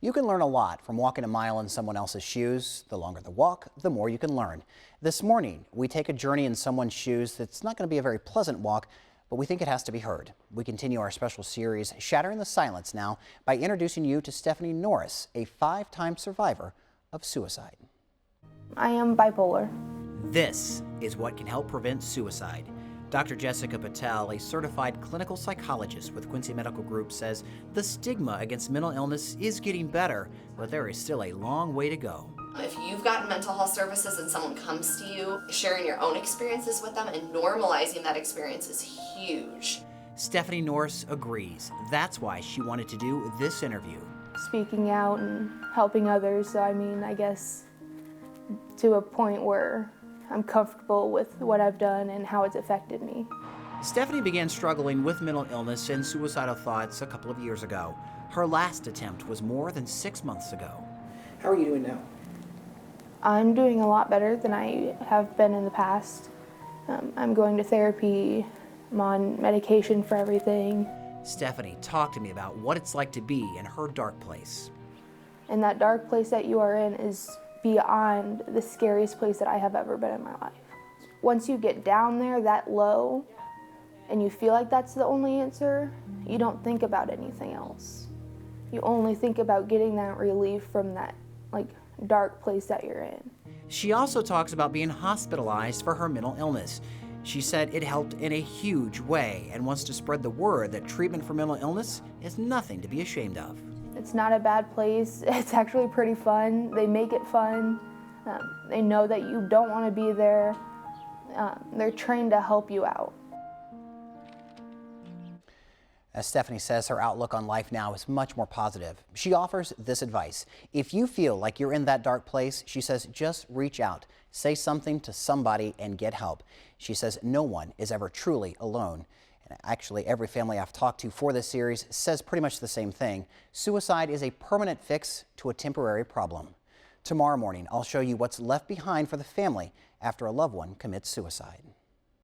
You can learn a lot from walking a mile in someone else's shoes. The longer the walk, the more you can learn. This morning, we take a journey in someone's shoes that's not going to be a very pleasant walk, but we think it has to be heard. We continue our special series, Shattering the Silence, now by introducing you to Stephanie Norris, a 5-time survivor of suicide. I am bipolar. This is what can help prevent suicide. Dr. Jessica Patel, a certified clinical psychologist with Quincy Medical Group, says the stigma against mental illness is getting better, but there is still a long way to go. If you've gotten mental health services and someone comes to you, sharing your own experiences with them and normalizing that experience is huge. Stephanie Norris agrees. That's why she wanted to do this interview. Speaking out and helping others, so I guess to a point where I'm comfortable with what I've done and how it's affected me. Stephanie began struggling with mental illness and suicidal thoughts a couple of years ago. Her last attempt was more than 6 months ago. How are you doing now? I'm doing a lot better than I have been in the past. I'm going to therapy. I'm on medication for everything. Stephanie talked to me about what it's like to be in her dark place. And that dark place that you are in is beyond the scariest place that I have ever been in my life. Once you get down there that low and you feel like that's the only answer, you don't think about anything else. You only think about getting that relief from that dark place that you're in. She also talks about being hospitalized for her mental illness. She said it helped in a huge way and wants to spread the word that treatment for mental illness is nothing to be ashamed of. It's not a bad place. It's actually pretty fun. They make it fun. They know that you don't want to be there. They're trained to help you out. As Stephanie says, her outlook on life now is much more positive. She offers this advice. If you feel like you're in that dark place, she says, just reach out, say something to somebody and get help. She says no one is ever truly alone. Actually, every family I've talked to for this series says pretty much the same thing. Suicide is a permanent fix to a temporary problem. Tomorrow morning, I'll show you what's left behind for the family after a loved one commits suicide.